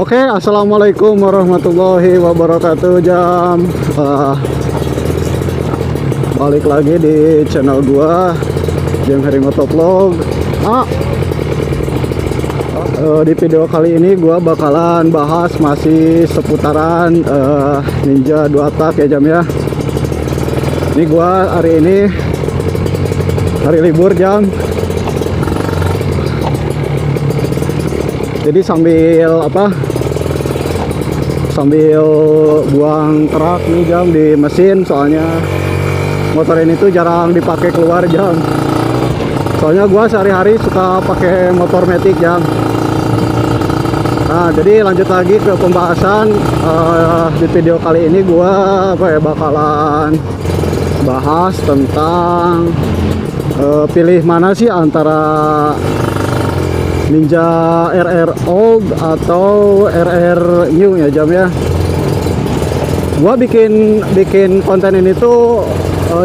Oke, assalamualaikum warahmatullahi wabarakatuh. Balik lagi di channel gua, Jam Hari Motovlog. Di video kali ini gua bakalan bahas masih seputaran Ninja 2 tak ya Jam ya. Ini gua hari ini hari libur Jam. Jadi sambil buang kerak nih Jam di mesin, soalnya motor ini tuh jarang dipakai keluar Jam. Soalnya gua sehari-hari suka pakai motor matic Jam. Nah, jadi lanjut lagi ke pembahasan. Di video kali ini gua bakalan bahas tentang pilih mana sih antara Ninja RR Old atau RR New ya Jam ya. Gua bikin konten ini tuh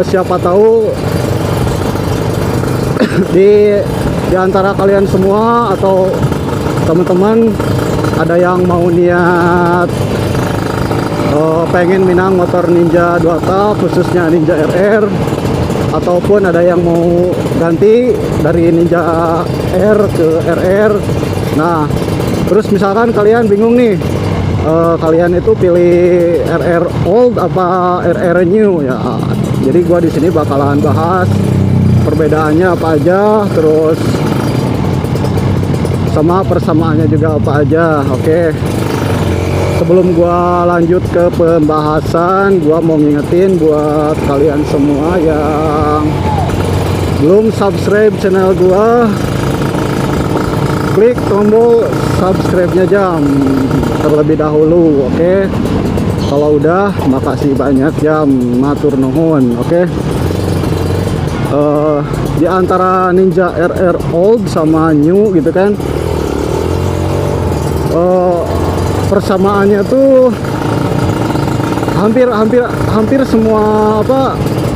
siapa tahu di antara kalian semua atau teman-teman ada yang mau niat pengen minang motor Ninja 2 tak khususnya Ninja RR, ataupun ada yang mau ganti dari Ninja R ke RR. Nah, terus misalkan kalian bingung nih, kalian itu pilih RR Old apa RR New ya. Jadi gua di sini bakalan bahas perbedaannya apa aja, terus sama persamaannya juga apa aja. Oke. Sebelum gua lanjut ke pembahasan, gua mau ngingetin buat kalian semua yang belum subscribe channel gua, klik tombol subscribe-nya Jam terlebih dahulu, oke? Kalau udah, makasih banyak Jam, matur nuhun, oke? Di antara Ninja RR Old sama New gitu kan, persamaannya tuh hampir semua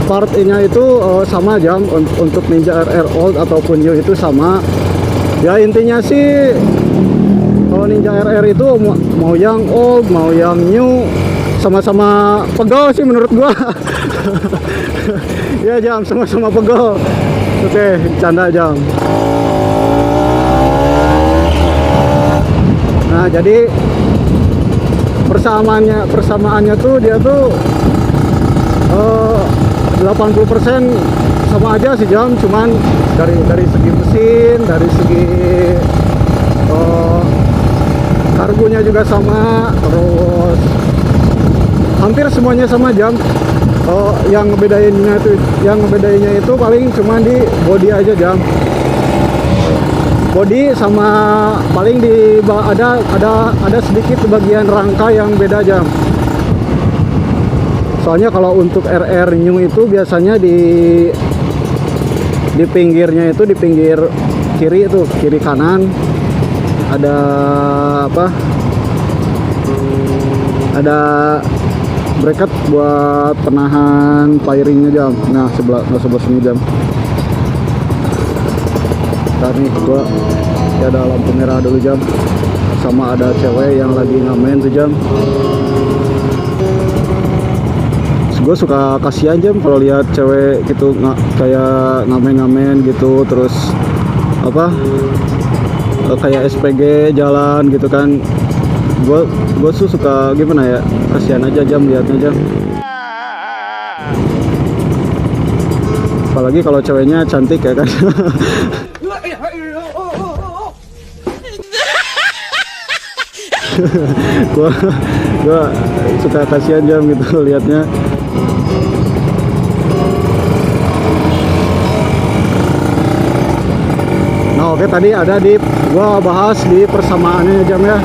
part-nya itu sama Jam. Untuk Ninja RR Old ataupun New itu sama ya. Intinya sih kalau Ninja RR itu mau yang old mau yang new sama-sama pegel sih menurut gua. Ya Jam, sama-sama pegel. Oke, canda Jam. Nah, jadi persamaannya tuh dia tuh 80% sama aja sih Jam, cuman dari segi mesin, dari segi kargonya juga sama, terus hampir semuanya sama Jam. Yang ngebedainnya itu paling cuman di body aja Jam. Body sama paling ada sedikit bagian rangka yang beda Jam. Soalnya kalau untuk RR New itu biasanya di pinggirnya itu, di pinggir kiri itu, kiri kanan ada ada bracket buat penahan firingnya Jam. Nah, sebelah sini Jam. Ntar nih gua ya ada lampu merah dulu Jam, sama ada cewek yang lagi ngamen tuh Jam. Gue suka kasihan Jam kalau lihat cewek gitu kayak ngamen gitu, terus kayak SPG jalan gitu kan. Gue suka gimana ya, kasihan aja Jam lihatnya Jam. Apalagi kalau ceweknya cantik ya kan. gua suka kasihan Jam gitu liatnya. Nah, oke, tadi ada gua bahas di persamaannya Jam ya.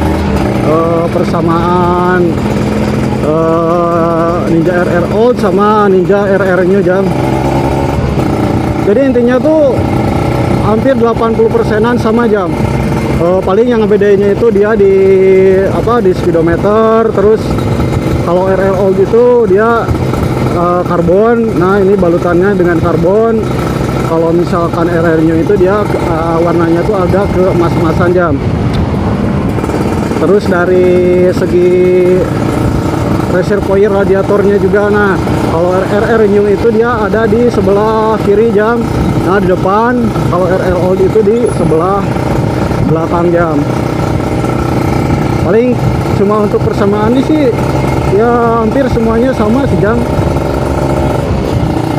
Persamaan Ninja RR Old sama Ninja RR New Jam. Jadi intinya tuh hampir 80%-an sama Jam. Paling yang ngebedainnya itu dia di speedometer. Terus kalau RR Old itu dia karbon. Nah, ini balutannya dengan karbon. Kalau misalkan RR New itu dia warnanya tuh agak ke emas-emasan Jam. Terus dari segi reservoir radiatornya juga. Nah, kalau RR new itu dia ada di sebelah kiri jam. Nah, di depan. Kalau RR old itu di sebelah belakang jam. Paling cuma untuk persamaan ini sih ya hampir semuanya sama sih jam.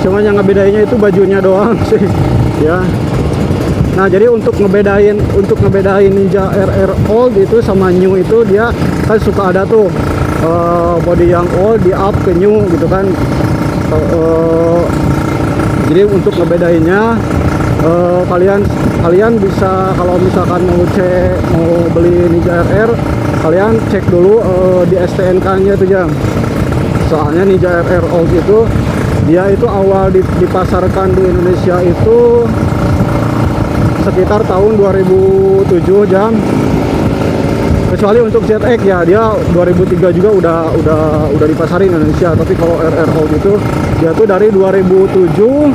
Cuma yang ngebedainnya itu bajunya doang sih ya. Nah, jadi untuk ngebedain Ninja RR old itu sama new itu, dia kan suka ada tuh body yang old di up ke new gitu kan. Jadi untuk ngebedainnya kalian bisa, kalau misalkan mau beli Ninja RR, kalian cek dulu di STNK-nya itu jam. Soalnya Ninja RR old itu dia itu awal dipasarkan di Indonesia itu sekitar tahun 2007 jam. Kecuali untuk ZX ya, dia 2003 juga udah dipasarin Indonesia. Tapi kalau RR old itu dia tuh dari 2007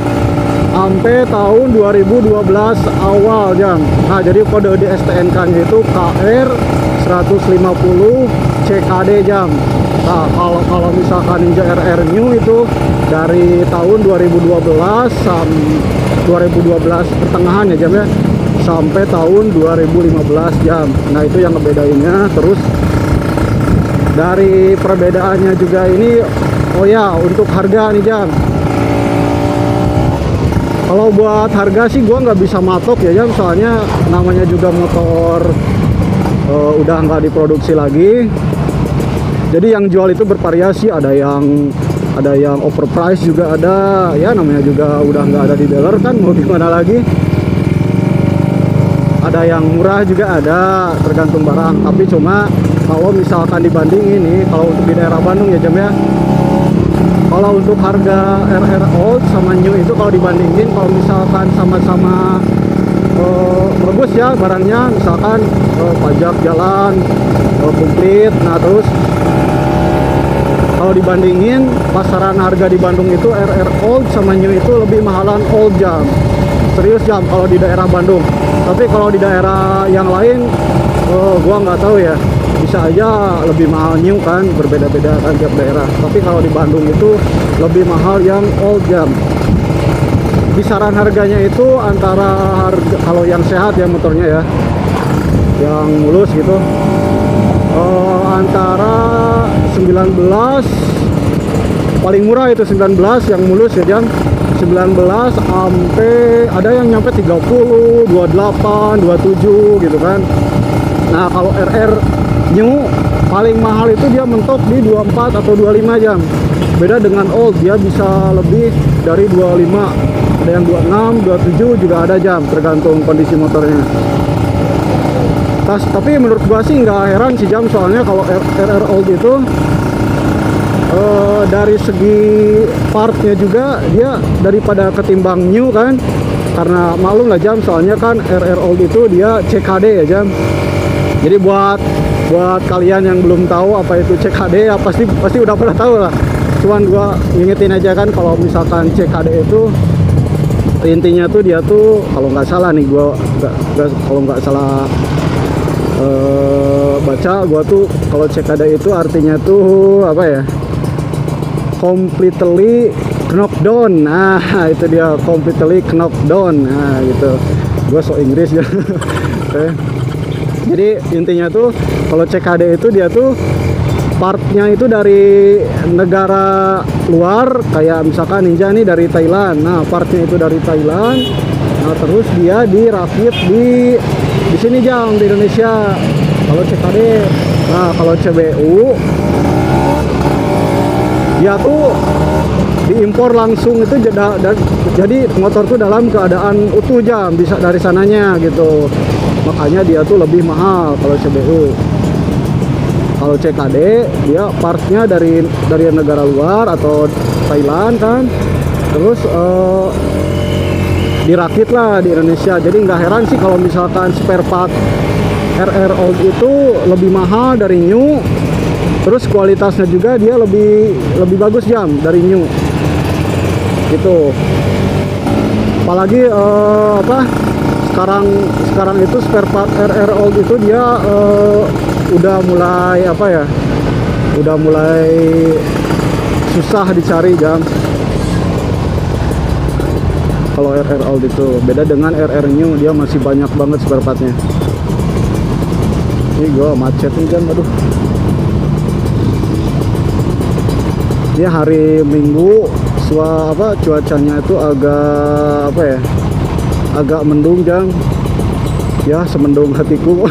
sampai tahun 2012 awal jam. Nah, jadi kode di STNK-nya itu KR 150 CKD jam. Nah, kalau misalkan Ninja RR new itu dari tahun 2012 pertengahan ya jam ya, sampai tahun 2015 jam. Nah, itu yang ngebedainnya. Terus dari perbedaannya juga ini, oh ya, untuk harga nih jam. Kalau buat harga sih gua nggak bisa matok ya jam, soalnya namanya juga motor udah nggak diproduksi lagi. Jadi yang jual itu bervariasi, ada yang overprice juga ada, ya namanya juga udah nggak ada di dealer kan, mau gimana lagi. Ada yang murah juga ada, tergantung barang. Tapi cuma kalau misalkan dibanding ini, kalau untuk di daerah Bandung ya jam ya, kalau untuk harga RR old sama new itu kalau dibandingin, kalau misalkan sama-sama bagus ya barangnya, misalkan pajak jalan komplit. Nah, terus kalau dibandingin pasaran harga di Bandung itu RR old sama new itu lebih mahalan old jam. Serius jam kalau di daerah Bandung. Tapi kalau di daerah yang lain gua nggak tahu ya, bisa aja lebih mahal new kan, berbeda-beda kan tiap daerah. Tapi kalau di Bandung itu lebih mahal yang old jam. Kisaran harganya itu antara harga, kalau yang sehat ya motornya ya, yang mulus gitu, antara 19, paling murah itu 19 yang mulus ya jam, 19 sampai ada yang nyampe 30, 28, 27 gitu kan. Nah, kalau RR new paling mahal itu dia mentok di 24 atau 25 jam. Beda dengan old, dia bisa lebih dari 25. Ada yang 26, 27 juga ada jam, tergantung kondisi motornya. Tapi menurut gua sih nggak heran sih jam, soalnya kalau RR old itu dari segi partnya juga dia daripada ketimbang new kan, karena maklum lah jam, soalnya kan RR old itu dia CKD ya jam. Jadi buat kalian yang belum tahu apa itu CKD ya pasti udah pernah tahu lah. Cuman gua ingetin aja kan, kalau misalkan CKD itu intinya tuh dia tuh, kalau nggak salah nih, kalau nggak salah baca gua tuh, kalau CKD itu artinya tuh apa ya, completely knocked down. Nah, itu dia, completely knocked down. Nah, gitu, gua so Inggris ya. Okay. Jadi intinya tuh kalau CKD itu dia tuh partnya itu dari negara luar, kayak misalkan Ninja nih dari Thailand. Nah, partnya itu dari Thailand. Nah, terus dia dirakit di sini jam, di Indonesia. Kalau CKD. Nah, kalau CBU dia tuh diimpor langsung, itu jadi motor tuh dalam keadaan utuh jam, bisa dari sananya gitu. Makanya dia tuh lebih mahal kalau CBU. Kalau CKD dia partnya dari negara luar atau Thailand kan, terus dirakit lah di Indonesia. Jadi nggak heran sih kalau misalkan spare part RR old itu lebih mahal dari new. Terus kualitasnya juga dia lebih bagus jam dari new gitu. Apalagi sekarang itu spare part RR old itu dia udah mulai apa ya, udah mulai susah dicari jam. Kalau RR old itu beda dengan RR new, dia masih banyak banget spare partnya. Ini gua macet nih jam, aduh. Ini hari Minggu, cuacanya itu agak apa ya, agak mendung jam, ya semendung hatiku.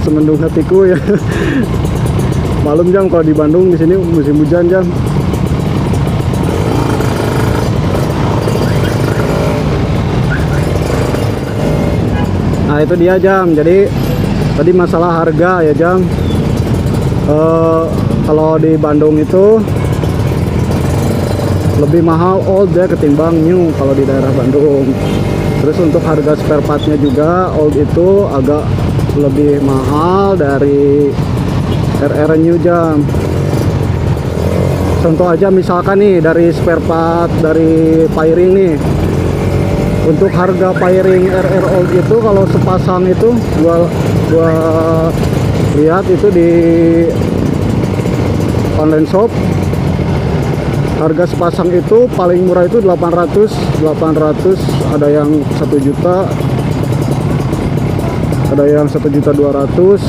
Semendung hatiku ya. Malam jam, kalau di Bandung di sini musim hujan jam. Nah itu dia jam. Jadi tadi masalah harga ya jam. Kalau di Bandung itu lebih mahal old ya ketimbang new kalau di daerah Bandung. Terus untuk harga spare partnya juga old itu agak lebih mahal dari RR new jam. Contoh aja misalkan nih dari spare part dari fairing nih. Untuk harga fairing RR old itu kalau sepasang itu gua lihat itu di online shop, harga sepasang itu paling murah itu 800, ada yang 1 juta, ada yang 1.200.000.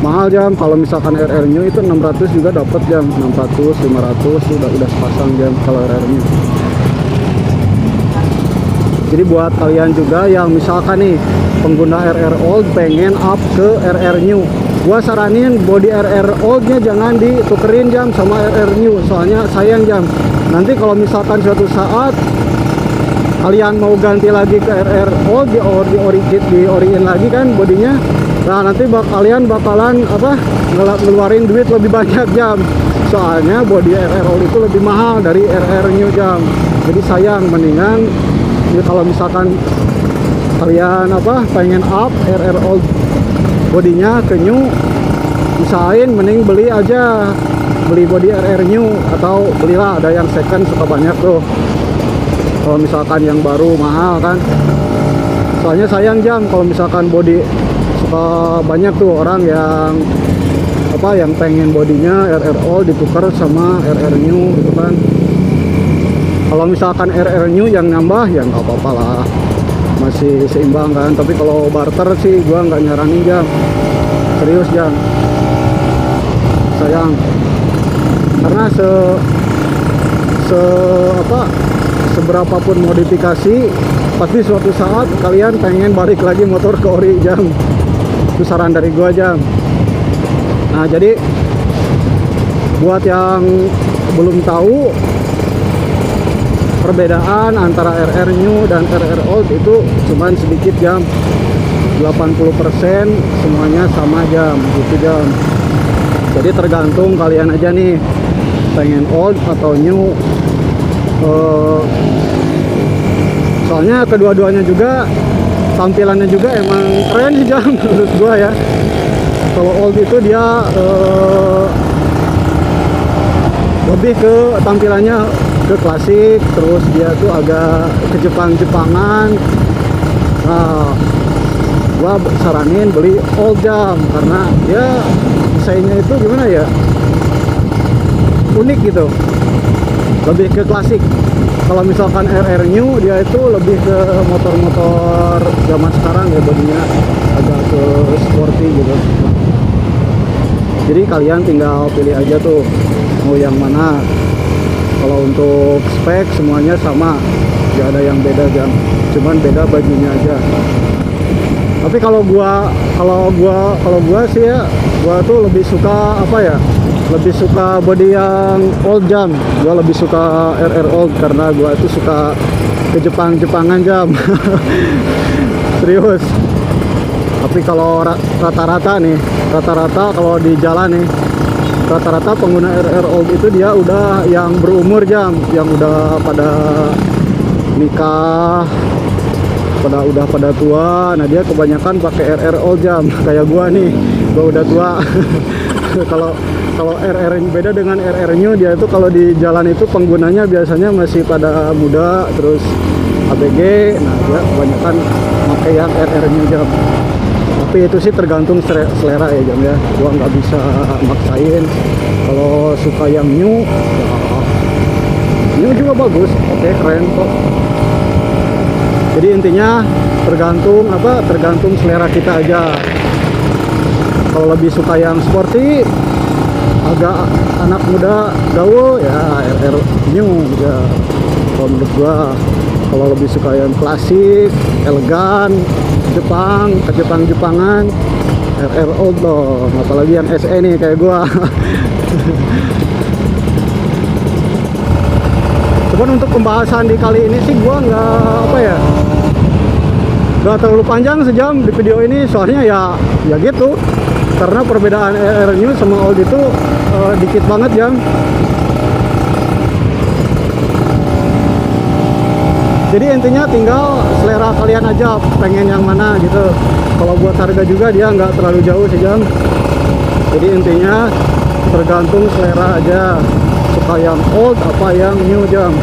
Mahal jam. Kalau misalkan RR new itu 600 juga dapat jam, 600, 500 udah sepasang jam kalau RR new. Jadi buat kalian juga yang misalkan nih pengguna RR old pengen up ke RR new, gua saranin body RR oldnya jangan ditukerin jam sama RR new, soalnya sayang jam. Nanti kalau misalkan suatu saat kalian mau ganti lagi ke RR old di oriin lagi kan bodinya, nah nanti kalian bakalan apa, ngeluarin duit lebih banyak jam, soalnya body RR old itu lebih mahal dari RR new jam. Jadi sayang, mendingan ya kalau misalkan kalian apa pengen up RR old bodinya ke new, usahain mending beli body RR new, atau belilah ada yang second suka banyak tuh. Kalau misalkan yang baru mahal kan, soalnya sayang jam kalau misalkan body suka banyak tuh orang yang apa yang pengen bodinya RR old ditukar sama RR new gitu kan. Kalau misalkan RR new yang nambah ya nggak apa-apa lah, masih seimbang kan. Tapi kalau barter sih gua nggak nyaranin jam, serius jam, sayang. Karena seberapapun modifikasi pasti suatu saat kalian pengen balik lagi motor ke ori jam. Itu saran dari gua jam. Nah jadi buat yang belum tahu perbedaan antara RR new dan RR old itu cuman sedikit jam, 80% semuanya sama jam gitu jam. Jadi tergantung kalian aja nih pengen old atau new. Soalnya kedua-duanya juga tampilannya juga emang keren sih jam menurut gua ya. Kalau old itu dia lebih ke tampilannya ke klasik, terus dia tuh agak ke Jepang-Jepangan. Nah, gua saranin beli old jam karena dia desainnya itu gimana ya, unik gitu, lebih ke klasik. Kalau misalkan RR new dia itu lebih ke motor-motor zaman sekarang ya, bodinya agak ke sporty gitu. Jadi kalian tinggal pilih aja tuh mau yang mana. Kalau untuk spek semuanya sama, gak ada yang beda jam, cuman beda bajunya aja. Tapi kalau gua sih ya, gua tuh lebih suka apa ya, lebih suka body yang old jam. Gua lebih suka RR old karena gua tuh suka ke Jepang-Jepangan jam. Serius. Tapi kalau rata-rata kalau di jalan nih, rata-rata pengguna RR old itu dia udah yang berumur jam, yang udah pada nikah, udah pada tua. Nah dia kebanyakan pakai RR old jam. Kayak gua nih, gua udah tua. Kalau kalau RR beda dengan RR New, dia itu kalau di jalan itu penggunanya biasanya masih pada muda, terus ABG. Nah dia kebanyakan pakai yang RR New jam. Tapi itu sih tergantung selera ya jam ya, gua nggak bisa maksain. Kalau suka yang new ya new juga bagus, oke, keren kok. Jadi intinya tergantung selera kita aja. Kalau lebih suka yang sporty, agak anak muda gaul ya RR New ya. Kalau menurut gua, kalau lebih suka yang klasik, elegan, Jepangan, RR Old dong. Apalagi yang SE nih kayak gua. Cuman untuk pembahasan di kali ini sih gua nggak terlalu panjang sejam di video ini, soalnya ya gitu, karena perbedaan RR New sama Old itu dikit banget jam. Jadi intinya tinggal selera kalian aja, pengen yang mana gitu. Kalau buat harga juga dia nggak terlalu jauh sih jam. Jadi intinya tergantung selera aja, suka yang old apa yang new jam.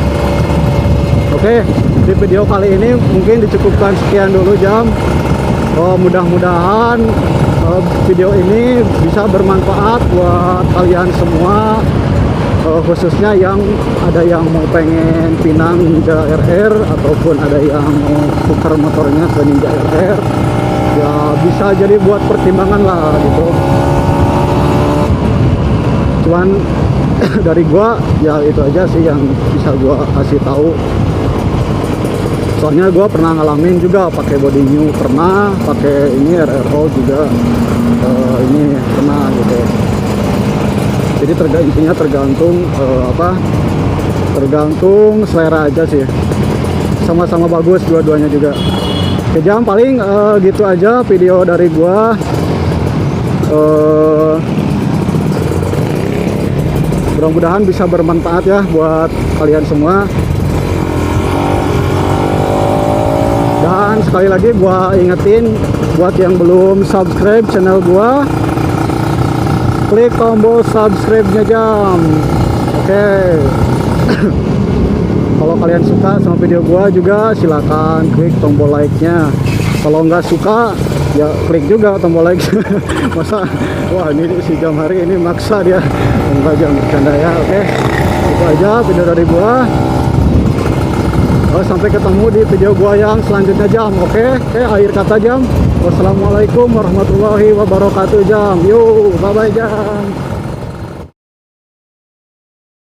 Oke, di video kali ini mungkin dicukupkan sekian dulu jam. Mudah-mudahan video ini bisa bermanfaat buat kalian semua, khususnya yang ada yang mau pengen pinang Ninja RR ataupun ada yang mau tukar motornya ke Ninja RR, ya bisa jadi buat pertimbangan lah gitu. Cuman dari gua ya itu aja sih yang bisa gua kasih tahu. Soalnya gua pernah ngalamin juga pakai body new, pernah pakai ini RR Old juga, ini pernah gitu. Jadi intinya tergantung tergantung selera aja sih. Sama-sama bagus dua-duanya juga. Oke jam, paling gitu aja video dari gua. Mudah-mudahan bisa bermanfaat ya buat kalian semua. Dan sekali lagi gua ingetin buat yang belum subscribe channel gua, klik tombol subscribe-nya jam. Oke. Kalau kalian suka sama video gua juga silakan klik tombol like-nya. Kalau nggak suka ya klik juga tombol like. Masa wah ini si jam hari ini maksa dia. Enggak jam bercanda ya. Oke. Itu aja video dari gua. Sampai ketemu di video gua yang selanjutnya jam. Oke, akhir kata jam. Wassalamualaikum warahmatullahi wabarakatuh jam. Yo, bye bye jam.